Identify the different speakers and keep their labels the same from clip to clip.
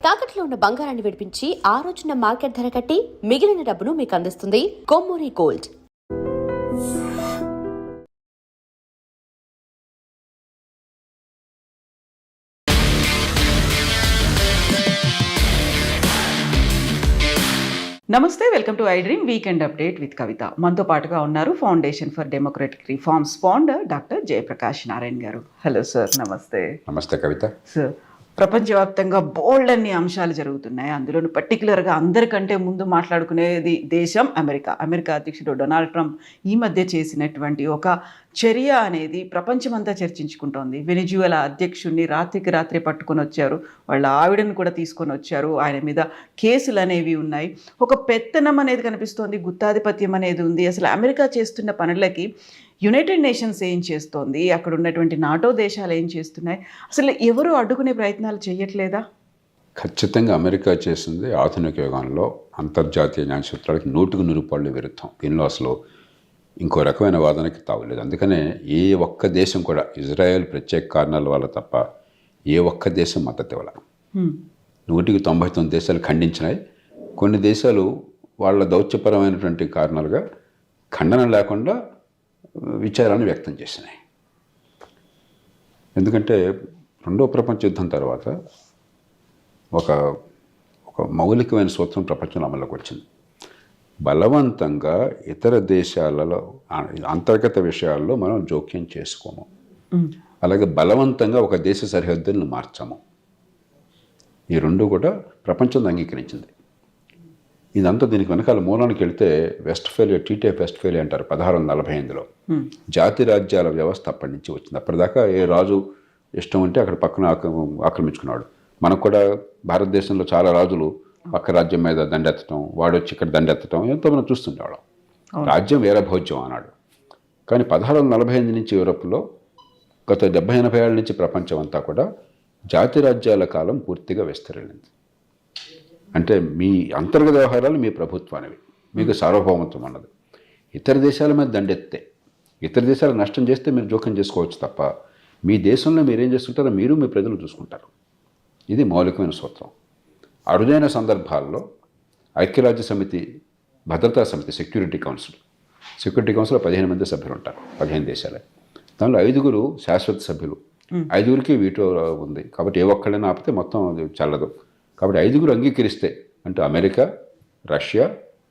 Speaker 1: తాకట్లో ఉన్న బంగారాన్ని విడిపించి ఆ రోజున మార్కెట్ ధర కట్టి మిగిలిన డబ్బును మీకు అందిస్తుంది కొమ్మూరి గోల్డ్.
Speaker 2: నమస్తే, welcome to iDream weekend update with Kavitha. మనతో పాటుగా ఉన్నారు foundation for democratic reforms founder doctor Jayaprakash Narayan గారు. Hello sir. నమస్తే.
Speaker 3: నమస్తే కవిత.
Speaker 2: సార్, ప్రపంచవ్యాప్తంగా బోల్డ్ అన్ని అంశాలు జరుగుతున్నాయి. అందులోనూ పర్టికులర్గా అందరికంటే ముందు మాట్లాడుకునేది దేశం అమెరికా అధ్యక్షుడు డొనాల్డ్ ట్రంప్ ఈ మధ్య చేసినటువంటి ఒక చర్య అనేది ప్రపంచమంతా చర్చించుకుంటోంది. వెనిజువెలా అధ్యక్షుడిని రాత్రికి రాత్రి పట్టుకొని వచ్చారు, వాళ్ళ ఆవిడను కూడా తీసుకొని వచ్చారు, ఆయన మీద కేసులు అనేవి ఉన్నాయి, ఒక పెత్తనం అనేది కనిపిస్తోంది, గుత్తాధిపత్యం అనేది ఉంది. అసలు అమెరికా చేస్తున్న పనులకి యునైటెడ్ నేషన్స్ ఏం చేస్తోంది, అక్కడ ఉన్నటువంటి నాటో దేశాలు ఏం చేస్తున్నాయి, అసలు ఎవరు అడ్డుకునే ప్రయత్నాలు చేయట్లేదా?
Speaker 3: ఖచ్చితంగా అమెరికా చేసింది ఆధునిక యుగంలో అంతర్జాతీయ న్యాయ సూత్రాలకి 100% విరుద్ధం. దీనిలో అసలు ఇంకో రకమైన వాదనకి తావులేదు. అందుకనే ఏ ఒక్క దేశం కూడా ఇజ్రాయెల్ ప్రత్యేక కారణాల వల్ల తప్ప ఏ ఒక్క దేశం మద్దతు ఇవ్వాలి. 199 దేశాలు ఖండించినాయి. కొన్ని దేశాలు వాళ్ళ దౌత్యపరమైనటువంటి కారణాలుగా ఖండన లేకుండా విచారాన్ని వ్యక్తం చేసినాయి. ఎందుకంటే రెండో ప్రపంచ యుద్ధం తర్వాత ఒక మౌలికమైన సూత్రం ప్రపంచంలో అమలులోకి వచ్చింది. బలవంతంగా ఇతర దేశాలలో అంతర్గత విషయాల్లో మనం జోక్యం చేసుకోము, అలాగే బలవంతంగా ఒక దేశ సరిహద్దులను మార్చాము. ఈ రెండు కూడా ప్రపంచం అంగీకరించింది. ఇదంతా దీనికి వెనకాల మూలానికి వెళ్తే టీటీఎఫ్ వెస్ట్ఫేలియా అంటారు 1648లో. జాతి రాజ్యాల వ్యవస్థ అప్పటి నుంచి వచ్చింది. అప్పటిదాకా ఏ రాజు ఇష్టం ఉంటే అక్కడ పక్కన ఆక్రమించుకున్నాడు. మనకు కూడా భారతదేశంలో చాలా రాజులు పక్క రాజ్యం మీద దండెత్తడం, వాడు వచ్చి ఇక్కడ దండెత్తడం ఎంతో మనం చూస్తుండేవాళ్ళం. రాజ్యం వేరే భోజ్యం అన్నాడు. కానీ 1648 నుంచి యూరోప్లో గత 70-80 ఏళ్ళ నుంచి ప్రపంచం అంతా కూడా జాతి రాజ్యాల కాలం పూర్తిగా విస్తరించింది. అంటే మీ అంతర్గత వ్యవహారాలు మీ ప్రభుత్వానివి, మీకు సార్వభౌమత్వం ఉన్నది. ఇతర దేశాల మీద దండెత్తే, ఇతర దేశాలు నష్టం చేస్తే మీరు జోక్యం చేసుకోవచ్చు తప్ప మీ దేశంలో మీరేం చేస్తుంటారో మీరు మీ ప్రజలు చూసుకుంటారు. ఇది మౌలికమైన సూత్రం. అరుదైన సందర్భాల్లో ఐక్యరాజ్య సమితి, భద్రతా సమితి, సెక్యూరిటీ కౌన్సిల్లో 15 మంది సభ్యులు ఉంటారు, 15 దేశాలే. దానిలో 5 శాశ్వత సభ్యులు, 5కి వీటో ఉంది. కాబట్టి ఏ ఒక్కళ్ళైనా ఆపితే మొత్తం చల్లదు. కాబట్టి 5 అంగీకరిస్తే, అంటే అమెరికా, రష్యా,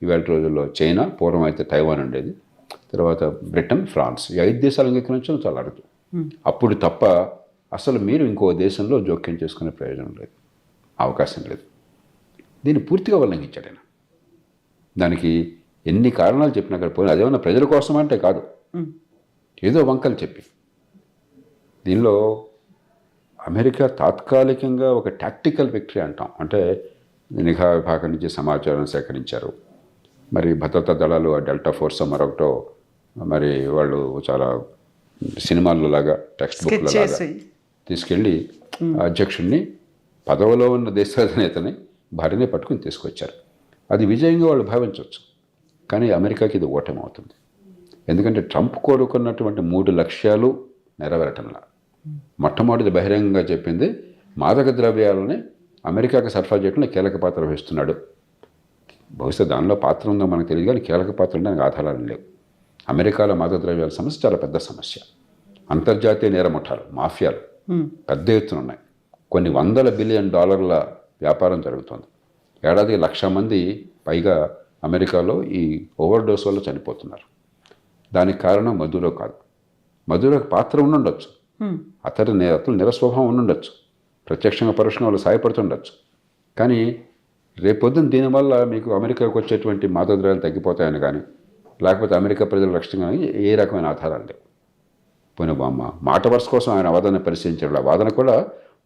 Speaker 3: ఇవాళ రోజుల్లో చైనా, పూర్వం అయితే తైవాన్ ఉండేది, తర్వాత బ్రిటన్, ఫ్రాన్స్, ఈ 5 దేశాలు అంగీకరించడం చాలా అరుదు. అప్పుడు తప్ప అసలు మీరు ఇంకో దేశంలో జోక్యం చేసుకునే ప్రయోజనం లేదు, అవకాశం లేదు. దీన్ని పూర్తిగా ఉల్లంఘించాడు ఆయన. దానికి ఎన్ని కారణాలు చెప్పినా కానీ పోయినా అదేమన్నా ప్రజల కోసం అంటే కాదు, ఏదో వంకలు చెప్పి. దీనిలో అమెరికా తాత్కాలికంగా ఒక టాక్టికల్ విక్టరీ అంటాం. అంటే నిఘా విభాగం నుంచి సమాచారం సేకరించారు. మరి భద్రతా దళాలు డెల్టా ఫోర్స్ మరొకటో, మరి వాళ్ళు చాలా సినిమాల్లో లాగా టెక్స్ట్ బుక్ల లాగా తీసుకెళ్ళి అధ్యక్షుడిని, పదవిలో ఉన్న దేశాధినేతని, భార్యని పట్టుకుని తీసుకొచ్చారు. అది విజయంగా వాళ్ళు భావించవచ్చు. కానీ అమెరికాకి ఇది ఓటమి అవుతుంది. ఎందుకంటే ట్రంప్ కోరుకున్నటువంటి 3 లక్ష్యాలు నెరవేరటంలా. మొట్టమొదటిది బహిరంగంగా చెప్పింది, మాదక ద్రవ్యాలని అమెరికాకి సరఫరా చేయడంలో కీలక పాత్ర వహిస్తున్నాడు. బహుశా దానిలో పాత్ర ఉందో మనకు తెలియదు, కానీ కీలక పాత్ర ఉండడానికి ఆధారాలు లేవు. అమెరికాలో మాదక ద్రవ్యాల సమస్య చాలా పెద్ద సమస్య. అంతర్జాతీయ నేరముఠాలు, మాఫియాలు పెద్ద ఎత్తున ఉన్నాయి. కొన్ని $100 బిలియన్ వ్యాపారం జరుగుతుంది. ఏడాదికి 1,00,000 మంది పైగా అమెరికాలో ఈ ఓవర్డోస్ వల్ల చనిపోతున్నారు. దానికి కారణం మధురో కాదు. మధురోకి పాత్ర ఉండుండొచ్చు, అతడు నిరస్వభావం ఉండుండొచ్చు, ప్రత్యక్షంగా పరోక్షంగా వాళ్ళు సాయపడుతుండొచ్చు. కానీ రేపొద్దున దీనివల్ల మీకు అమెరికాకు వచ్చేటువంటి మాదక ద్రవ్యాలు తగ్గిపోతాయని కానీ, లేకపోతే అమెరికా ప్రజల రక్షణ కానీ ఏ రకమైన ఆధారాలు లేవు. పోయిన మాట వరుస కోసం ఆయన వాదన పరిశీలించాడు. ఆ వాదన కూడా,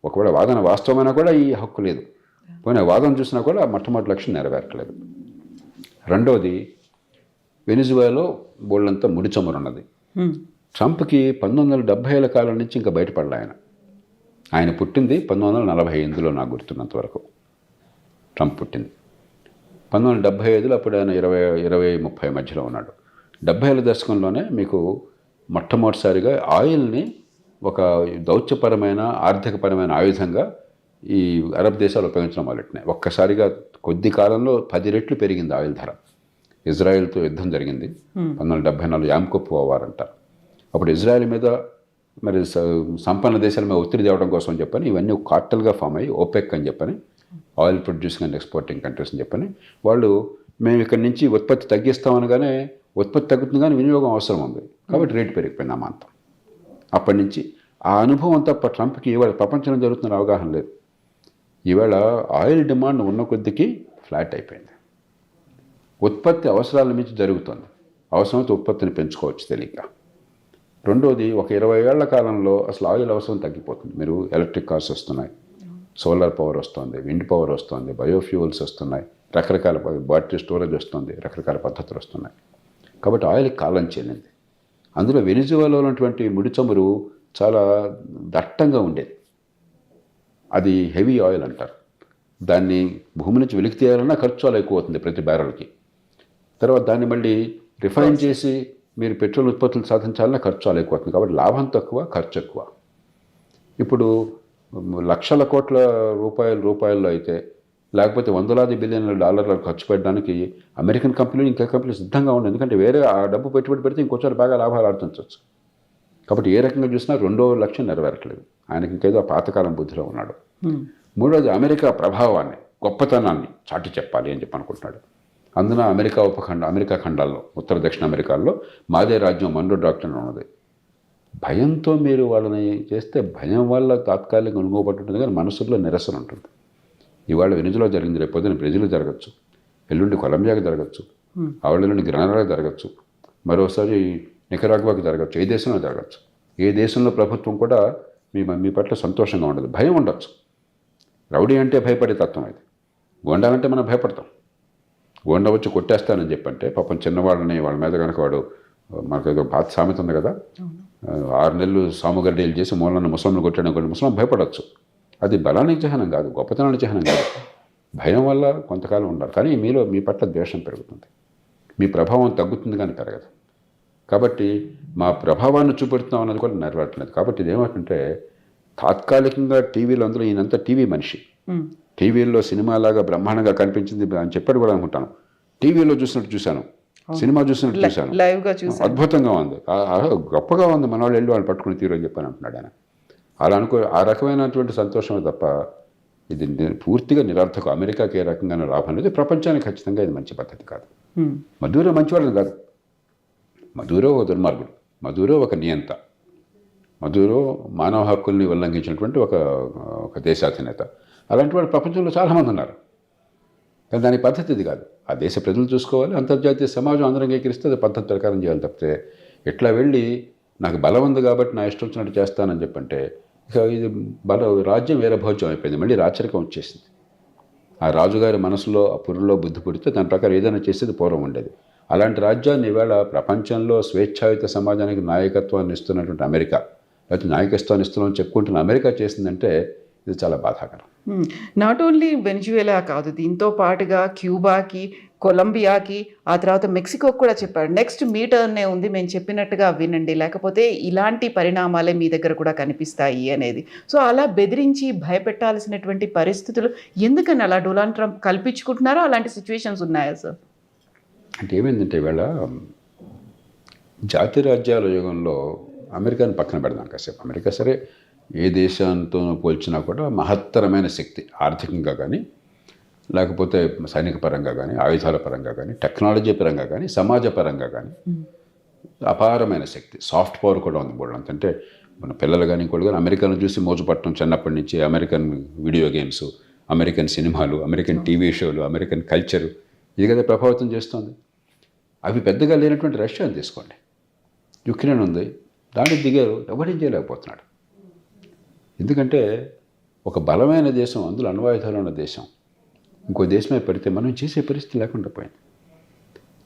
Speaker 3: ఒకవేళ వాదన వాస్తవమైనా కూడా ఈ హక్కు లేదు. పోయిన వాదన చూసినా కూడా మొట్టమొదటి లక్ష్యం నెరవేరట్లేదు. రెండవది, వెనిజువేలాలో బోళ్ళంతా ముడి చమురున్నది. ట్రంప్కి 1970ఏళ్ల కాలం నుంచి ఇంకా బయటపడలే ఆయన పుట్టింది 1948లో నాకు గుర్తున్నంత వరకు. ట్రంప్ పుట్టింది 1975లో. అప్పుడు ఆయన 20-30 మధ్యలో ఉన్నాడు. 70ఏళ్ల దశకంలోనే మీకు మొట్టమొదటిసారిగా ఆయిల్ని ఒక దౌత్యపరమైన, ఆర్థికపరమైన ఆయుధంగా ఈ అరబ్ దేశాలు ఉపయోగించడం మొదలెట్టినాయి. ఒక్కసారిగా కొద్ది కాలంలో 10 రెట్లు పెరిగింది ఆయిల్ ధర. ఇజ్రాయెల్తో యుద్ధం జరిగింది 1974 యామ్కోప్ వార్ అంటారు. అప్పుడు ఇజ్రాయెల్ మీద మరి సంపన్న దేశాల మీద ఒత్తిడి తేవడం కోసం అని చెప్పని ఇవన్నీ కార్టల్గా ఫామ్ అయ్యి ఓపెక్ అని చెప్పని oil producing and exporting countries అని చెప్పని వాళ్ళు మేము ఇక్కడి నుంచి ఉత్పత్తి తగ్గిస్తామనగానే ఉత్పత్తి తగ్గుతుంది కానీ వినియోగం అవసరం ఉంది కాబట్టి రేటు పెరిగిపోయింది అమాంతం. అప్పటి నుంచి ఆ అనుభవం తప్ప ట్రంప్కి ఇవాళ ప్రపంచంలో జరుగుతున్న అవగాహన లేదు. ఈవేళ ఆయిల్ డిమాండ్ ఉన్న కొద్దికి ఫ్లాట్ అయిపోయింది. ఉత్పత్తి అవసరాల మించి జరుగుతుంది. అవసరమైతే ఉత్పత్తిని పెంచుకోవచ్చు తెలియక. రెండోది ఒక 20 ఏళ్ల కాలంలో అసలు ఆయిల్ అవసరం తగ్గిపోతుంది. మీరు ఎలక్ట్రిక్ కార్స్ వస్తున్నాయి, సోలార్ పవర్ వస్తుంది, విండ్ పవర్ వస్తుంది, బయోఫ్యూయల్స్ వస్తున్నాయి, రకరకాల బ్యాటరీ స్టోరేజ్ వస్తుంది, రకరకాల పద్ధతులు వస్తున్నాయి. కాబట్టి ఆయిల్కి కాలం చెల్లింది. అందులో వెనిజువేలాలో ఉన్నటువంటి ముడి చమురు చాలా దట్టంగా ఉండేది. అది హెవీ ఆయిల్ అంటారు. దాన్ని భూమి నుంచి వెలికి తీయాలన్నా ఖర్చు చాలా ఎక్కువ అవుతుంది ప్రతి బ్యారెల్కి. తర్వాత దాన్ని మళ్ళీ రిఫైన్ చేసి మీరు పెట్రోల్ ఉత్పత్తులు సాధించాలన్నా ఖర్చు చాలా ఎక్కువ అవుతుంది. కాబట్టి లాభం తక్కువ, ఖర్చు ఎక్కువ. ఇప్పుడు లక్షల కోట్ల రూపాయల్లో అయితే లేకపోతే వందలాది బిలియన్ల డాలర్లు ఖర్చు పెట్టడానికి అమెరికన్ కంపెనీలు ఇంకా కంపెనీలు సిద్ధంగా ఉన్నాయి. ఎందుకంటే వేరే ఆ డబ్బు పెట్టుబడి పెడితే ఇంకొంచెం బాగా లాభాలు ఆర్జించవచ్చు. కాబట్టి ఏ రకంగా చూసినా 2వ లక్ష్యం నెరవేరట్లేదు. ఆయనకి ఇంకేదో పాతకాలం బుద్ధిలో ఉన్నాడు. మూడోది అమెరికా ప్రభావాన్ని, గొప్పతనాన్ని చాటి చెప్పాలి అని చెప్పి అనుకుంటున్నాడు. అందున అమెరికా ఖండాల్లో ఉత్తర దక్షిణ అమెరికాల్లో మాదే రాజ్యం మన్రో డాక్టర్ ఉన్నది. భయంతో మీరు వాళ్ళని చేస్తే భయం వల్ల తాత్కాలికంగా అనుభవపట్టుంటుంది కానీ మనసులో నిరసన ఉంటుంది. ఇవాళ వెనిజులా జరిగింది, రేపు పొద్దున బ్రెజిల్ జరగచ్చు, ఎల్లుండి కొలంబియాకి జరగచ్చు, ఆవిడ గ్రానాడాకి జరగచ్చు, మరోసారి నికరాగ్వాకి జరగచ్చు, ఏ దేశంలో జరగచ్చు. ఏ దేశంలో ప్రభుత్వం కూడా మీ పట్ల సంతోషంగా ఉండదు. భయం ఉండొచ్చు. రౌడీ అంటే భయపడే తత్వం అది. గోండాలంటే మనం భయపడతాం. గోండా వచ్చి కొట్టేస్తానని చెప్పంటే పాపం చిన్నవాళ్ళని వాళ్ళ మీద కనుక వాడు మనకు ఏదో పాత సామెత ఉంది కదా, 6 నెలలు సాముగడ్డీలు చేసి మూలన్న ముసలిని కొట్టాడు కొన్ని ముసలం భయపడవచ్చు. అది బలానికి చిహ్నం కాదు, గొప్పతనానికి చిహ్నం కాదు. భయం వల్ల కొంతకాలం ఉండాలి కానీ మీ పట్ల ద్వేషం పెరుగుతుంది. మీ ప్రభావం తగ్గుతుంది కానీ పెరగదు. కాబట్టి మా ప్రభావాన్ని చూపెడుతున్నాం అన్నది కూడా నెరవేరట్లేదు. కాబట్టి ఇదేమంటే తాత్కాలికంగా టీవీలో అందులో ఈయనంతా టీవీ మనిషి. టీవీల్లో సినిమాలాగా బ్రహ్మాండంగా కనిపించింది అని చెప్పాడు కూడా అనుకుంటాను. టీవీలో చూశాను, సినిమా చూసినట్టు చూశాను,
Speaker 2: లైవ్గా చూసాను,
Speaker 3: అద్భుతంగా ఉంది, గొప్పగా ఉంది, మన వాళ్ళు వెళ్ళి వాళ్ళు పట్టుకుని తీరు అని చెప్పని అంటున్నాడు ఆయన. అలా ఆ రకమైనటువంటి సంతోషమే తప్ప ఇది పూర్తిగా నిరర్థకం. అమెరికాకి ఏ రకంగా లాభం లేదు, ప్రపంచానికి ఖచ్చితంగా ఇది మంచి పద్ధతి కాదు. మధురో మంచివాళ్ళని కాదు, మధురో ఒక దుర్మార్గుడు, మధురో ఒక నియంత, మధురో మానవ హక్కుల్ని ఉల్లంఘించినటువంటి ఒక దేశాధినేత. అలాంటి వాళ్ళు ప్రపంచంలో చాలామంది ఉన్నారు. కానీ దాని పద్ధతి ఇది కాదు. ఆ దేశ ప్రజలు చూసుకోవాలి, అంతర్జాతీయ సమాజం అందరం అంగీకరిస్తే అది పద్ధతి ప్రకారం చేయాలి తప్పితే ఎట్లా వెళ్ళి నాకు బలం ఉంది కాబట్టి నా ఇష్టం వచ్చినట్టు చేస్తానని చెప్పంటే ఇక ఇది రాజ్యం వేరే భోజ్యం అయిపోయింది, మళ్ళీ రాచరికం వచ్చేసింది. ఆ రాజుగారి మనసులో ఆ పురులో బుద్ధి పుడితే దాని ప్రకారం ఏదైనా చేసేది పూర్వం ఉండేది. అలాంటి రాజ్యాన్ని ఈవేళ ప్రపంచంలో స్వేచ్ఛాయుత సమాజానికి నాయకత్వాన్ని ఇస్తున్నటువంటి అమెరికా, లేకపోతే నాయకత్వాన్ని ఇస్తున్నామని చెప్పుకుంటున్న అమెరికా చేసిందంటే ఇది చాలా బాధాకరం.
Speaker 2: నాట్ ఓన్లీ వెనిజువేలా కాదు, దీంతో పాటుగా క్యూబాకి, కొలంబియాకి, ఆ తర్వాత మెక్సికోకి కూడా చెప్పాడు. నెక్స్ట్ మీ టర్నే ఉంది, మేము చెప్పినట్టుగా వినండి, లేకపోతే ఇలాంటి పరిణామాలే మీ దగ్గర కూడా కనిపిస్తాయి అనేది. సో అలా బెదిరించి భయపెట్టాల్సినటువంటి పరిస్థితులు ఎందుకని అలా డొనాల్డ్ ట్రంప్ కల్పించుకుంటున్నారో అలాంటి సిచ్యువేషన్స్ ఉన్నాయా సార్?
Speaker 3: అంటే ఏమైందంటే ఈవేళ జాతి రాజ్యాల యుగంలో అమెరికాని పక్కన పెడదాం కాసేపు. అమెరికా సరే ఏ దేశంతో పోల్చినా కూడా మహత్తరమైన శక్తి, ఆర్థికంగా కానీ లేకపోతే సైనిక పరంగా కానీ, ఆయుధాల పరంగా కానీ, టెక్నాలజీ పరంగా కానీ, సమాజ పరంగా కానీ అపారమైన శక్తి. సాఫ్ట్ పవర్ కూడా ఉంది బోర్డు. అంటే మన పిల్లలు కానీ ఇంకోటి కానీ అమెరికాను చూసి మోజుపట్టడం చిన్నప్పటి నుంచి. అమెరికన్ వీడియో గేమ్స్, అమెరికన్ సినిమాలు, అమెరికన్ టీవీ షోలు, అమెరికన్ కల్చరు ఇది కదా ప్రభావితం చేస్తుంది. అవి పెద్దగా లేనటువంటి రష్యాని తీసుకోండి, యుక్రెయిన్ ఉంది, దాన్ని దిగారు, ఎవరేం చేయలేకపోతున్నాడు. ఎందుకంటే ఒక బలమైన దేశం, అందులో అణ్వాయుధాలు ఉన్న దేశం ఇంకో దేశమే పెడితే మనం చేసే పరిస్థితి లేకుండా పోయింది.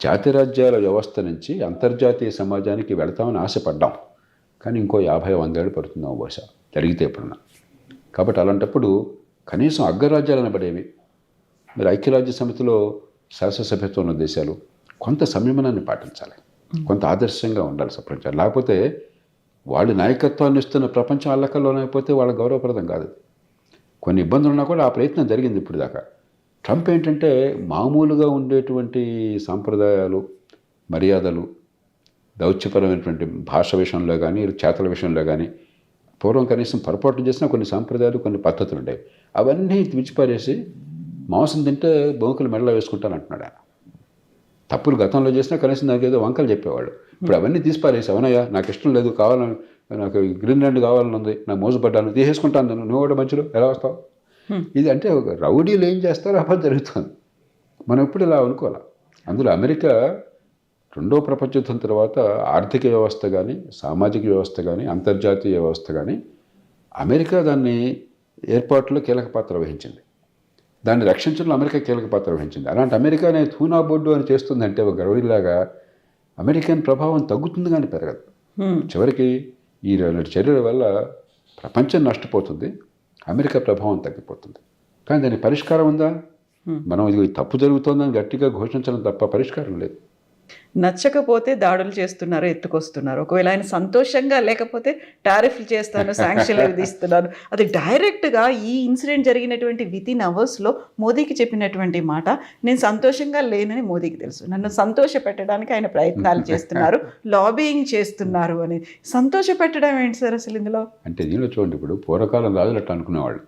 Speaker 3: జాతిరాజ్యాల వ్యవస్థ నుంచి అంతర్జాతీయ సమాజానికి వెళతామని ఆశపడ్డాం, కానీ ఇంకో 50-100 ఏళ్ళు పడుతుందాం బహుశా జరిగితే ఎప్పుడన్నా. కాబట్టి అలాంటప్పుడు కనీసం అగ్రరాజ్యాలను పడేవి, మరి ఐక్యరాజ్య సమితిలో శాసనసభ్యత్వం ఉన్న దేశాలు కొంత సంయమనాన్ని పాటించాలి, కొంత ఆదర్శంగా ఉండాలి ప్రపంచం. లేకపోతే వాళ్ళు నాయకత్వాన్ని ఇస్తున్న ప్రపంచం అల్లకల్లోనైపోతే వాళ్ళ గౌరవప్రదం కాదు. కొన్ని ఇబ్బందులు ఉన్నా కూడా ఆ ప్రయత్నం జరిగింది ఇప్పుడు దాకా. ట్రంప్ ఏంటంటే మామూలుగా ఉండేటువంటి సాంప్రదాయాలు, మర్యాదలు, దౌత్యపరమైనటువంటి భాష విషయంలో కానీ, చేతల విషయంలో కానీ, పూర్వం కనీసం పొరపాటు చేసిన కొన్ని సాంప్రదాయాలు, కొన్ని పద్ధతులు ఉండేవి. అవన్నీ విడిచిపారేసి మాంసం తింటే బొంకులు మెడలో వేసుకుంటాను అంటున్నాడు ఆయన. తప్పులు గతంలో చేసినా కనీసం నాకు ఏదో వంకలు చెప్పేవాడు. ఇప్పుడు అవన్నీ తీసిపారేసి, అవునయ్యా నాకు ఇష్టం లేదు, కావాలని నాకు గ్రీన్లాండ్ కావాలని ఉంది, నాకు మోసపడ్డాను, తీసేసుకుంటాను, నువ్వు కూడా మంచిలో ఎలా వస్తావు? ఇది అంటే ఒక రౌడీలు ఏం చేస్తారో అప్పుడు జరుగుతుంది. మనం ఇప్పుడు ఇలా అనుకోవాలి. అందులో అమెరికా రెండో ప్రపంచ యుద్ధం తర్వాత ఆర్థిక వ్యవస్థ కానీ, సామాజిక వ్యవస్థ కానీ, అంతర్జాతీయ వ్యవస్థ కానీ అమెరికా దాన్ని ఏర్పాటులో కీలక పాత్ర వహించింది. దాన్ని రక్షించడంలో అమెరికా కీలక పాత్ర వహించింది. అలాంటి అమెరికానే తూనా బొడ్డు అని చేస్తుందంటే ఒక గర్వీలాగా అమెరికన్ ప్రభావం తగ్గుతుంది కానీ పెరగదు. చివరికి ఈ రెండు చర్యల వల్ల ప్రపంచం నష్టపోతుంది, అమెరికా ప్రభావం తగ్గిపోతుంది. కానీ దానికి పరిష్కారం ఉందా? మనం ఇది తప్పు జరుగుతుందని గట్టిగా ఘోషించడం తప్ప పరిష్కారం లేదు.
Speaker 2: నచ్చకపోతే దాడులు చేస్తున్నారు, ఎత్తుకొస్తున్నారు. ఒకవేళ ఆయన సంతోషంగా లేకపోతే టారిఫ్లు చేస్తాను, శాంక్షన్లు విధిస్తున్నాను. అది డైరెక్ట్గా ఈ ఇన్సిడెంట్ జరిగినటువంటి వితిన్ అవర్స్లో మోదీకి చెప్పినటువంటి మాట. నేను సంతోషంగా లేనని మోదీకి తెలుసు, నన్ను సంతోష పెట్టడానికి ఆయన ప్రయత్నాలు చేస్తున్నారు, లాబియింగ్ చేస్తున్నారు అని. సంతోష పెట్టడం ఏంటి సార్ అసలు ఇందులో?
Speaker 3: అంటే దీనిలో చూడండి, ఇప్పుడు పూర్వకాలం రాజులు అట్లా అనుకునేవాళ్ళు,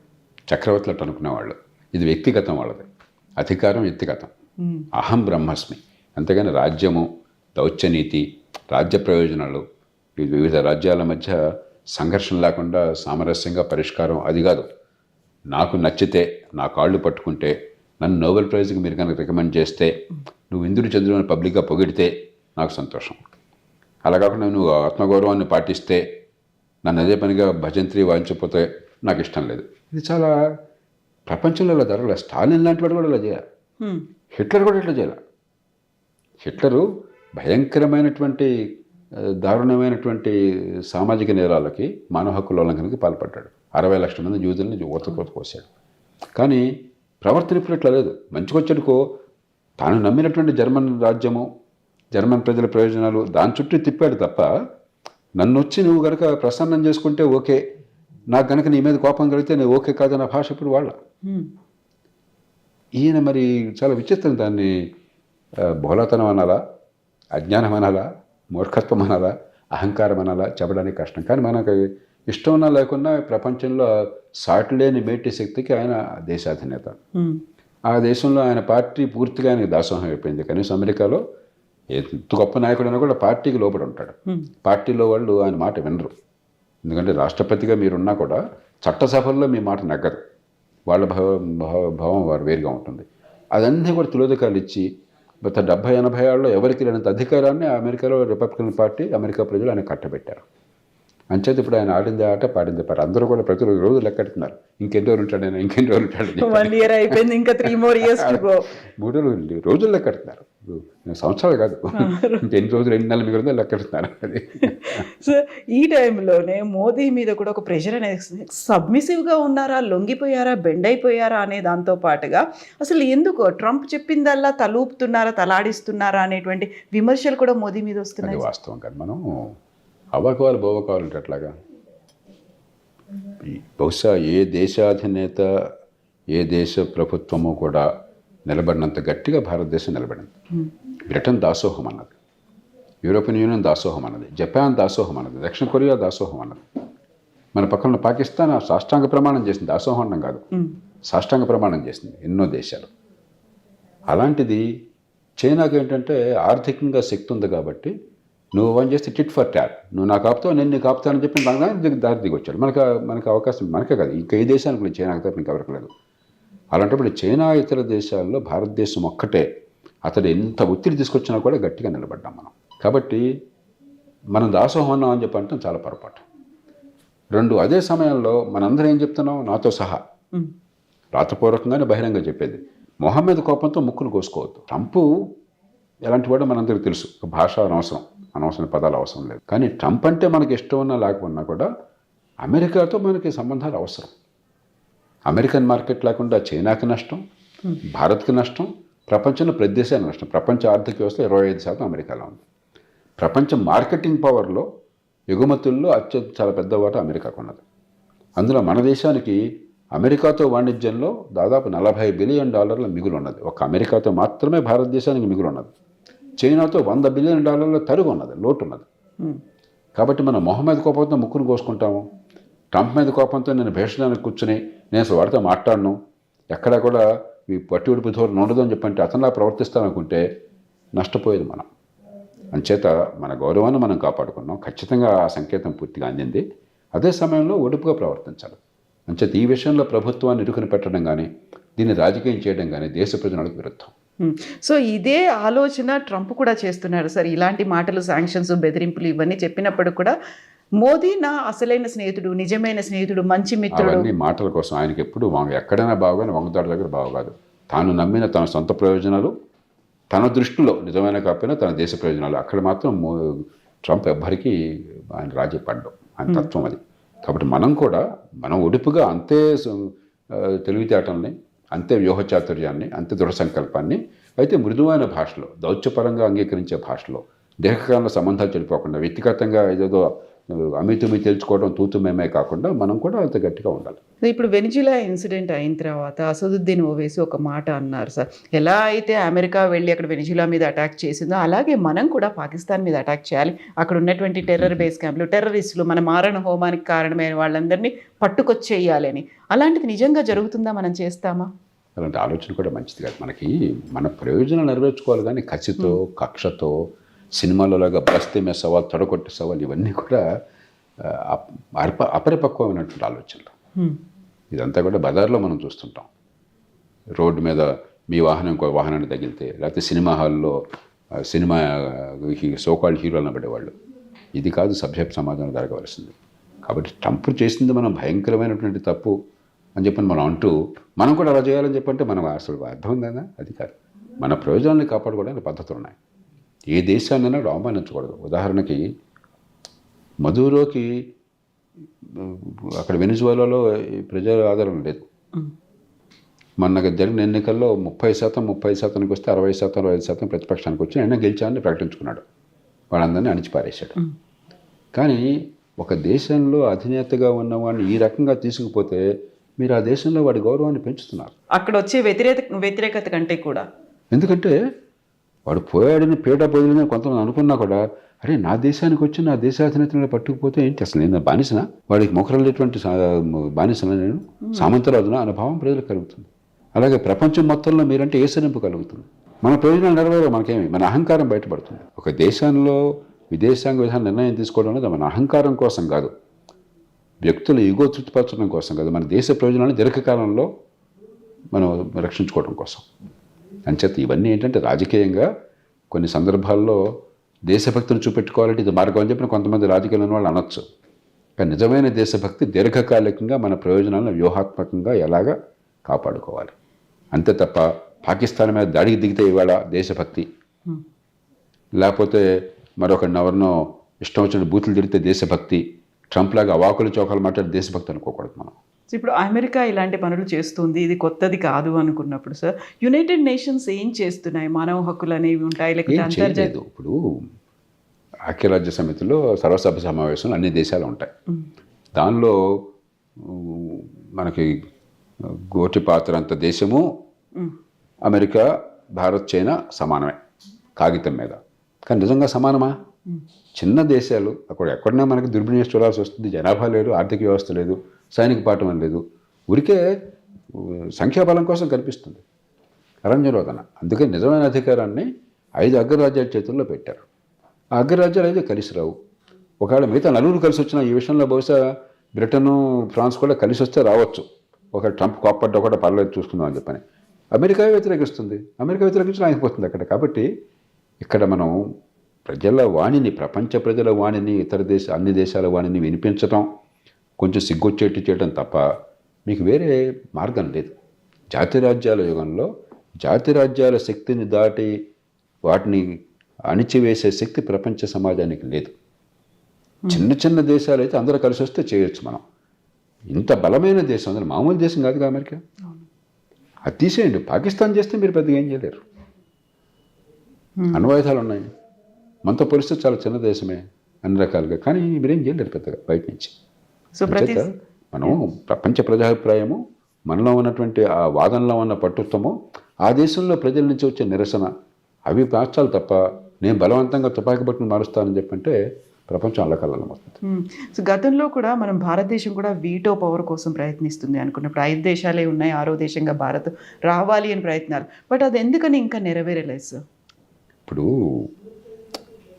Speaker 3: చక్రవర్తులు అట్లా అనుకునేవాళ్ళు. ఇది వ్యక్తిగతం వాళ్ళది, అధికారం వ్యక్తిగతం, అహం బ్రహ్మస్మి. అంతేగాని రాజ్యము, దౌత్యనీతి, రాజ్య ప్రయోజనాలు, వివిధ రాజ్యాల మధ్య సంఘర్షణ లేకుండా సామరస్యంగా పరిష్కారం అది కాదు. నాకు నచ్చితే, నా కాళ్ళు పట్టుకుంటే, నన్ను నోబెల్ ప్రైజ్కి మీరు కనుక రికమెండ్ చేస్తే, నువ్వు ఇంద్రుడు చంద్రుని పబ్లిక్గా పొగిడితే నాకు సంతోషం. అలా కాకుండా నువ్వు ఆత్మగౌరవాన్ని పాటిస్తే, నన్ను అదే పనిగా భజంత్రి వాయించకపోతే నాకు ఇష్టం లేదు. ఇది చాలా ప్రపంచంలో ఇలా జరగలేదు. స్టాలిన్ లాంటి వాడు కూడా ఇలా చేయాలి, హిట్లర్ కూడా ఇట్లా చేయాలి. హిట్లరు భయంకరమైనటువంటి దారుణమైనటువంటి సామాజిక నేరాలకి, మానవ హక్కుల ఉల్లంఘనకి పాల్పడ్డాడు. 60 లక్షల మంది యూదుల్ని ఊతకోత కోసాడు. కానీ ప్రవర్తన ఇప్పుడు ఇట్లా లేదు. మంచికొచ్చడుకో తాను నమ్మినటువంటి జర్మన్ రాజ్యము, జర్మన్ ప్రజల ప్రయోజనాలు దాని చుట్టూ తిప్పాడు తప్ప, నన్ను వచ్చి నువ్వు కనుక ప్రసన్నం చేసుకుంటే ఓకే, నాకు కనుక నీ మీద కోపం కలిగితే నేను ఓకే కాదన్న భాష ఇప్పుడు వాళ్ళ. ఈయన మరి చాలా విచిత్రం. దాన్ని బహుళతనం అనాలా, అజ్ఞానం అనాలా, మూర్ఖత్వం అనాలా, అహంకారం అనాలా చెప్పడానికి కష్టం. కానీ మనకు ఇష్టం ఉన్నా లేకున్నా ప్రపంచంలో సాటి లేని మేటి శక్తికి ఆయన దేశాధినేత. ఆ దేశంలో ఆయన పార్టీ పూర్తిగా ఆయనకు దాసోహం అయిపోయింది. కనీసం అమెరికాలో ఎంత గొప్ప నాయకుడైనా కూడా పార్టీకి లోపడి ఉంటాడు. పార్టీలో వాళ్ళు ఆయన మాట వినరు. ఎందుకంటే రాష్ట్రపతిగా మీరున్నా కూడా చట్టసభల్లో మీ మాట నగ్గదు. వాళ్ళ భావం వారు వేరుగా ఉంటుంది. అదన్నీ కూడా తిలోదకాలు ఇచ్చి గత 70-80 ఏళ్ళలో ఎవరికి లేనంత అధికారాన్ని అమెరికాలో రిపబ్లికన్ పార్టీ, అమెరికా ప్రజలు ఆయన కట్టబెట్టారు. అంచేత ఇప్పుడు ఆయన ఆడింది ఆట, పాడింది పాట. అందరూ కూడా ప్రతిరోజు లెక్కెడుతున్నారు, ఇంకెన్ని రోజులు ఉంటాడు ఆయన, ఇంకెన్ని రోజులు ఉంటాడు.
Speaker 2: 1 year అయిపోయింది, ఇంకా 3 more years to go.
Speaker 3: 3 రోజులు లెక్కెడుతున్నారు, సంవత్సరాలు కాదు, ఇంకెన్ని రోజులు, 2 నెలలు మిగిలిందో లెక్కెడుతున్నారు. అది
Speaker 2: సో ఈ టైంలోనే మోదీ మీద కూడా ఒక ప్రెషర్ అనేది, సబ్మిసివ్గా ఉన్నారా, లొంగిపోయారా, బెండ్ అయిపోయారా అనే దాంతో పాటుగా అసలు ఎందుకు ట్రంప్ చెప్పిందల్లా తలూపుతున్నారా, తలాడిస్తున్నారా అనేటువంటి విమర్శలు కూడా మోదీ మీద వస్తున్నాయి.
Speaker 3: అది వాస్తవం కాదు. మనం అవ్వకాలు బోవకాలంటే అట్లాగా బహుశా ఏ దేశాధినేత, ఏ దేశ ప్రభుత్వము కూడా నిలబడినంత గట్టిగా భారతదేశం నిలబడింది. బ్రిటన్ దాసోహం అన్నది, యూరోపియన్ యూనియన్ దాసోహం అన్నది, జపాన్ దాసోహం అన్నది, దక్షిణ కొరియా దాసోహం అన్నది. మన పక్కన పాకిస్తాన్ సాష్టాంగ ప్రమాణం చేసింది, దాసోహం అన్నం కాదు, సాష్టాంగ ప్రమాణం చేసింది ఎన్నో దేశాలు. అలాంటిది చైనాకి ఏంటంటే ఆర్థికంగా శక్తి ఉంది కాబట్టి నువ్వు వన్ చేస్తే టిట్ ఫర్ ట్యాట్, నువ్వు నాకు ఆపుతావు, నేను నీకు ఆపుతానని చెప్పి దారి దిగి వచ్చాడు. మనకు అవకాశం, మనకే కాదు ఇంకా ఏ దేశానికి లేదు, చైనాకి తప్ప ఇంకా ఎవరికి లేదు. అలాంటప్పుడు చైనా ఇతర దేశాల్లో భారతదేశం ఒక్కటే అతడు ఎంత ఒత్తిడి తీసుకొచ్చినా కూడా గట్టిగా నిలబడ్డాం మనం. కాబట్టి మనం దాసోహం అన్నాం అని చెప్పి అంటే చాలా పొరపాటు. 2, అదే సమయంలో మనందరం ఏం చెప్తున్నాం, నాతో సహా రాతపూర్వకంగానే బహిరంగ చెప్పేది, మొహమ్మద్ కోపంతో ముక్కును కోసుకోవద్దు. ట్రంప్ ఎలాంటి వాడో మనందరికీ తెలుసు. భాష అనవసరం పదాలు అవసరం లేదు. కానీ ట్రంప్ అంటే మనకి ఇష్టం ఉన్నా లేకపోయినా కూడా అమెరికాతో మనకి సంబంధాలు అవసరం. అమెరికన్ మార్కెట్ లేకుండా చైనాకి నష్టం, భారత్కి నష్టం, ప్రపంచంలో ప్రతి దేశానికి నష్టం. ప్రపంచ ఆర్థిక వ్యవస్థ 25% అమెరికాలో ఉంది. ప్రపంచ మార్కెటింగ్ పవర్లో, ఎగుమతుల్లో చాలా పెద్ద వాటా అమెరికాకు ఉన్నది. అందులో మన దేశానికి అమెరికాతో వాణిజ్యంలో దాదాపు $40 బిలియన్ మిగులు ఉన్నది. ఒక అమెరికాతో మాత్రమే భారతదేశానికి మిగులు ఉన్నది. చైనాతో $100 బిలియన్ తరుగు ఉన్నది, లోటు ఉన్నది. కాబట్టి మనం మొహం మీద కోపంతో ముక్కును కోసుకుంటాము. ట్రంప్ మీద కోపంతో నేను భేషణానికి కూర్చుని నేను అసలు వాడితో మాట్లాడను, ఎక్కడా కూడా ఈ పట్టి ఉడిపి ధోరణి ఉండదు అని చెప్పంటే అతనిలా ప్రవర్తిస్తాననుకుంటే నష్టపోయేది మనం. అంచేత మన గౌరవాన్ని మనం కాపాడుకున్నాం. ఖచ్చితంగా ఆ సంకేతం పూర్తిగా అందింది. అదే సమయంలో ఒడుపుగా ప్రవర్తించాలి. అంచేత ఈ విషయంలో ప్రభుత్వాన్ని ఇరుకుని పెట్టడం కానీ దీన్ని రాజకీయం చేయడం కానీ దేశ ప్రజలకు విరుద్ధం.
Speaker 2: సో ఇదే ఆలోచన ట్రంప్ కూడా చేస్తున్నారు సార్. ఇలాంటి మాటలు, శాంక్షన్స్, బెదిరింపులు ఇవన్నీ చెప్పినప్పుడు కూడా మోదీ నా అసలైన స్నేహితుడు, నిజమైన స్నేహితుడు, మంచి మిత్రుడు.
Speaker 3: అవన్నీ మాటల కోసం. ఆయనకి ఎప్పుడు ఎక్కడైనా బాగుగానే వంగదాడు దగ్గర బాగుకాదు. తాను నమ్మిన తన సొంత ప్రయోజనాలు తన దృష్టిలో నిజమైన కాకపోయినా తన దేశ ప్రయోజనాలు అక్కడ మాత్రం ట్రంప్ ఎవ్వరికీ ఆయన రాజీ పడ్డం, ఆయన తత్వం అది. కాబట్టి మనం ఒడుపుగా అంతే తెలివితేటల్ని, అంతే వ్యూహచాతుర్యాన్ని, అంతే దృఢ సంకల్పాన్ని, అయితే మృదువైన భాషలో, దౌత్యపరంగా అంగీకరించే భాషలో, దీర్ఘకాలంలో సంబంధాలు చెడిపోకుండా, వ్యక్తిగతంగా ఏదేదో అమితుమి తెలుసుకోవడం తూతుమేమే కాకుండా మనం కూడా అంత గట్టిగా ఉండాలి.
Speaker 2: ఇప్పుడు వెనిజులా ఇన్సిడెంట్ అయిన తర్వాత అసదుద్దీన్ ఓవైసీ ఒక మాట అన్నారు సార్. ఎలా అయితే అమెరికా వెళ్ళి అక్కడ వెనిజులా మీద అటాక్ చేసిందో అలాగే మనం కూడా పాకిస్తాన్ మీద అటాక్ చేయాలి. అక్కడ ఉన్నటువంటి టెర్రర్ బేస్ క్యాంపులు, టెర్రరిస్టులు, మన మారణ హోమానికి కారణమైన వాళ్ళందరినీ పట్టుకొచ్చేయాలి అని. అలాంటిది నిజంగా జరుగుతుందా? మనం చేస్తామా?
Speaker 3: అలాంటి ఆలోచన కూడా మంచిది కాదు. మన ప్రయోజనాలు నెరవేర్చుకోవాలి కానీ కసితో, కక్షతో, సినిమాలలాగా బస్తే మే సవాల్, తొడగొట్టే సవాల్, ఇవన్నీ కూడా అపరిపక్వమైనటువంటి ఆలోచనలు. ఇదంతా కూడా బజార్లో మనం చూస్తుంటాం. రోడ్డు మీద మీ వాహనం ఇంకో వాహనాన్ని తగిలితే, లేకపోతే సినిమా హాల్లో సినిమా సోకాల్డ్ హీరోలను పడేవాళ్ళు. ఇది కాదు సభ్య సమాజంలో జరగవలసింది. కాబట్టి ట్రంప్ చేసింది మనం భయంకరమైనటువంటి తప్పు అని చెప్పని మనం అంటూ మనం కూడా అలా చేయాలని చెప్పంటే మనం అసలు అర్థం ఉందా? అది కాదు. మన ప్రయోజనాన్ని కాపాడుకోవడానికి పద్ధతులు ఉన్నాయి. ఏ దేశాన్నైనా అవమానించకూడదు. ఉదాహరణకి మధురోకి అక్కడ వెనిజువేలాలో ప్రజా ఆదరణ లేదు. మొన్న జరిగిన ఎన్నికల్లో 30% వస్తే 60%, 65% ప్రతిపక్షానికి వచ్చి ఆయన గెలిచాలని ప్రకటించుకున్నాడు. వాళ్ళందరినీ అణిచిపారేశాడు. కానీ ఒక దేశంలో అధినేతగా ఉన్నవాడిని ఈ రకంగా తీసుకుపోతే మీరు ఆ దేశంలో వాడి గౌరవాన్ని పెంచుతున్నారు.
Speaker 2: అక్కడ వచ్చే వ్యతిరేకత కంటే కూడా.
Speaker 3: ఎందుకంటే వాడు పోయాడని పీట పోయిందని కొంతమంది అనుకున్నా కూడా, అరే నా దేశానికి వచ్చి నా దేశాధినేతలను పట్టుకుపోతే ఏంటి, అసలు నేను బానిసనా, వాడికి మొక్కరలేటువంటి బానిసనా, నేను సామంతరాజునా అనే భావం ప్రజలకు కలుగుతుంది. అలాగే ప్రపంచం మొత్తంలో మీరంటే ఏసరింపు కలుగుతుంది. మన ప్రయోజనాలు నెరవేరు మనకేమి, మన అహంకారం బయటపడుతుంది. ఒక దేశంలో విదేశాంగ విధానం నిర్ణయం తీసుకోవడం అనేది మన అహంకారం కోసం కాదు, వ్యక్తుల ఈగో తృప్తిపరచడం కోసం కాదు, మన దేశ ప్రయోజనాలను దీర్ఘకాలంలో మనం రక్షించుకోవడం కోసం. అంచేత ఇవన్నీ ఏంటంటే రాజకీయంగా కొన్ని సందర్భాల్లో దేశభక్తిని చూపెట్టుకోవాలంటే ఇది మార్గం అని చెప్పిన కొంతమంది రాజకీయాలను వాళ్ళు అనొచ్చు. కానీ నిజమైన దేశభక్తి దీర్ఘకాలికంగా మన ప్రయోజనాలను వ్యూహాత్మకంగా ఎలాగా కాపాడుకోవాలి. అంతే తప్ప పాకిస్తాన్ మీద దాడికి దిగితే ఇవాళ దేశభక్తి, లేకపోతే ఎవరినో ఇష్టం వచ్చిన బూతులు తిరిగితే దేశభక్తి, ట్రంప్ లాగా అవాకులు చౌకాలు మాట్లాడి దేశభక్తి అనుకోకూడదు మనం.
Speaker 2: ఇప్పుడు అమెరికా ఇలాంటి పనులు చేస్తుంది, ఇది కొత్తది కాదు అనుకున్నప్పుడు సార్ యునైటెడ్ నేషన్స్ ఏం చేస్తున్నాయి? మానవ హక్కులు అనేవి ఉంటాయి, లేకపోతే అంతర్జాతీయ
Speaker 3: ఇప్పుడు ఐక్యరాజ్య సమితిలో సర్వసభ్య సమావేశంలో అన్ని దేశాలు ఉంటాయి. దానిలో మనకి గోటి పాత్ర అంత దేశము అమెరికా, భారత్, చైనా సమానమే కాగితం మీద. కానీ నిజంగా సమానమా? చిన్న దేశాలు అక్కడ ఎక్కడైనా మనకి దుర్వినియోగం చూడాల్సి వస్తుంది. జనాభా లేదు, ఆర్థిక వ్యవస్థ లేదు, సైనిక పాఠం లేదు, ఊరికే సంఖ్యాబలం కోసం కనిపిస్తుంది అరణ్యరోధన. అందుకే నిజమైన అధికారాన్ని 5 అగ్రరాజ్యాల చేతుల్లో పెట్టారు. ఆ అగ్రరాజ్యాలు అయితే కలిసి రావు. ఒకవేళ మిగతా 4 కలిసి వచ్చిన ఈ విషయంలో బహుశా బ్రిటన్, ఫ్రాన్స్ కూడా కలిసి వస్తే రావచ్చు. ఒక ట్రంప్ కోప్పడ్డా కూడా పర్లేదు చూసుకుందాం అని చెప్పని. అమెరికా వ్యతిరేకిస్తుంది, అమెరికా వ్యతిరేకించడం ఆగిపోతుంది అక్కడ. కాబట్టి ఇక్కడ మనం ప్రజల వాణిని, ప్రపంచ ప్రజల వాణిని, అన్ని దేశాల వాణిని వినిపించడం, కొంచెం సిగ్గొచ్చేట్టు చేయడం తప్ప మీకు వేరే మార్గం లేదు. జాతిరాజ్యాల యుగంలో జాతిరాజ్యాల శక్తిని దాటి వాటిని అణిచివేసే శక్తి ప్రపంచ సమాజానికి లేదు. చిన్న చిన్న దేశాలు అయితే అందరూ కలిసి వస్తే చేయొచ్చు మనం. ఇంత బలమైన దేశం, అందులో మామూలు దేశం కాదుగా అమెరికా. అది తీసేయండి, పాకిస్తాన్ చేస్తే మీరు పెద్దగా ఏం చేయలేరు. అణ్వాయుధాలు ఉన్నాయి, మనతో పోలిస్తే చాలా చిన్న దేశమే అన్ని రకాలుగా, కానీ మీరేం చేయలేరు పెద్దగా బయట నుంచి. మనం ప్రపంచ ప్రజాభిప్రాయము మనలో ఉన్నటువంటి ఆ వాదనలో ఉన్న పట్టుత్వము ఆ దేశంలో ప్రజల నుంచి వచ్చే నిరసన అవి మార్చాలి తప్ప నేను బలవంతంగా తుపాకీ పట్టుకుని మారుస్తానని చెప్పంటే ప్రపంచం అల్లకల్లం అవుతుంది.
Speaker 2: సో గతంలో కూడా మనం భారతదేశం కూడా వీటో పవర్ కోసం ప్రయత్నిస్తుంది అనుకున్నప్పుడు 5 దేశాలే ఉన్నాయి, 6వ దేశంగా భారత్ రావాలి అని ప్రయత్నాలు, బట్ అది ఎందుకని ఇంకా నెరవేరలేదు సార్?
Speaker 3: ఇప్పుడు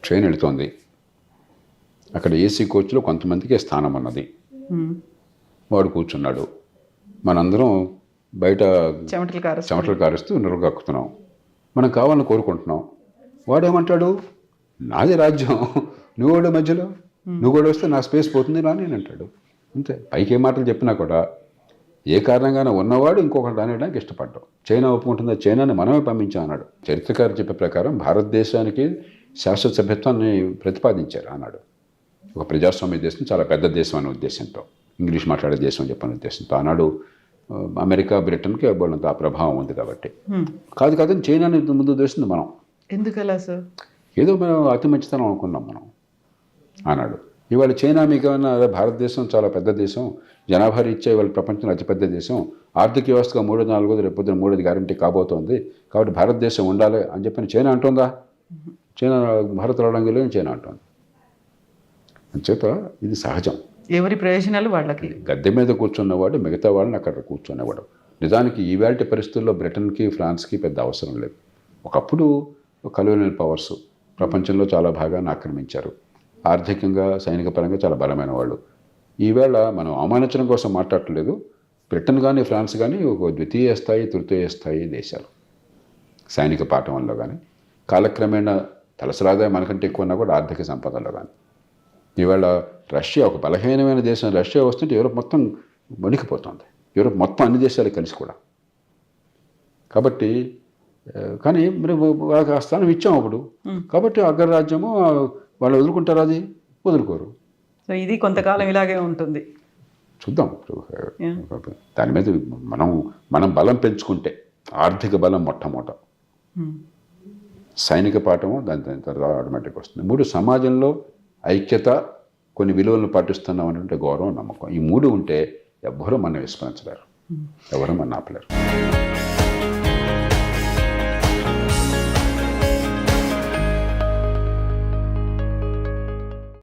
Speaker 3: ట్రైన్ వెళుతోంది, అక్కడ ఏసీ కోచ్లో కొంతమందికి స్థానం ఉన్నది, వాడు కూర్చున్నాడు, మనందరం బయట చెమటలు కారుస్తూ నురగక్కుతున్నాం, మనం కావాలని కోరుకుంటున్నాం. వాడు ఏమంటాడు, నాది రాజ్యం, నువ్వు కూడా మధ్యలో, నువ్వు కూడా వస్తే నా స్పేస్ పోతుంది రా నేను అంటాడు. అంతే. పైకి ఏ మాటలు చెప్పినా కూడా ఏ కారణంగానే ఉన్నవాడు ఇంకొకటి రానియడానికి ఇష్టపడ్డాం. చైనా ఒప్పుకుంటుందా, చైనాని మనమే పంపించాం అన్నాడు. చరిత్రకారు చెప్పే ప్రకారం భారతదేశానికి శాశ్వత సభ్యత్వాన్ని ప్రతిపాదించారు అన్నాడు. ఒక ప్రజాస్వామ్య దేశం, చాలా పెద్ద దేశం అనే ఉద్దేశంతో, ఇంగ్లీష్ మాట్లాడే దేశం అని చెప్పిన ఉద్దేశంతో ఆనాడు అమెరికా బ్రిటన్కి వాళ్ళంత ఆ ప్రభావం ఉంది కాబట్టి. కాదని చైనాని ముందు ఉద్దేశింది మనం.
Speaker 2: ఎందుకలా సార్?
Speaker 3: ఏదో మనం అతి మంచితనం అనుకున్నాం మనం అన్నాడు. ఇవాళ చైనా మీకు ఏమన్నా, భారతదేశం చాలా పెద్ద దేశం, జనాభా రీత్యా ఇవాళ ప్రపంచంలో అతిపెద్ద దేశం, ఆర్థిక వ్యవస్థగా 3, 4 రేపు పొద్దున 3 గ్యారంటీ కాబోతోంది కాబట్టి భారతదేశం ఉండాలి అని చెప్పని చైనా అంటుందా? చైనా భారత్ రావడానికి లేదు చైనా అంటుంది. అంచేత ఇది సహజం.
Speaker 2: ఎవరి ప్రయోజనాలు వాళ్ళకి.
Speaker 3: గద్దె మీద కూర్చున్నవాడు మిగతా వాళ్ళని అక్కడ కూర్చునేవాడు. నిజానికి ఈవేళ పరిస్థితుల్లో బ్రిటన్కి ఫ్రాన్స్కి పెద్ద అవసరం లేదు. ఒకప్పుడు కలోనియల్ పవర్స్ ప్రపంచంలో చాలా భాగాన్ని ఆక్రమించారు, ఆర్థికంగా సైనిక పరంగా చాలా బలమైన వాళ్ళు. ఈవేళ మనం అవమానించడం కోసం మాట్లాడట్లేదు. బ్రిటన్ కానీ ఫ్రాన్స్ కానీ ఒక ద్వితీయ స్థాయి, తృతీయ స్థాయి దేశాలు సైనిక పాఠంలో కానీ, కాలక్రమేణా తలసరాదాయం మనకంటే ఎక్కువ ఉన్నా కూడా ఆర్థిక సంపదలో కానీ. ఈవేళ రష్యా ఒక బలహీనమైన దేశం, రష్యా వస్తుంటే యూరోప్ మొత్తం వణికిపోతుంది, యూరోప్ మొత్తం అన్ని దేశాలు కలిసి కూడా. కాబట్టి కానీ మరి వాళ్ళకి ఆ స్థానం ఇచ్చాం అప్పుడు, కాబట్టి అగ్రరాజ్యము వాళ్ళు వదులుకుంటారు, అది వదులుకోరు.
Speaker 2: సో ఇది కొంతకాలం ఇలాగే ఉంటుంది,
Speaker 3: చూద్దాం. దాని మీద మనం బలం పెంచుకుంటే, ఆర్థిక బలం మొట్టమొదట, సైనిక పాఠము దాని తర్వాత ఆటోమేటిక్ వస్తుంది. 3 సమాజంలో ఐక్యత, కొన్ని విలువలను పాటిస్తున్నాం అనేటువంటి గౌరవం, నమ్మకం, ఈ 3 ఉంటే ఎవ్వరూ మనం విస్మరించలేరు, ఎవరూ మన ఆపలేరు.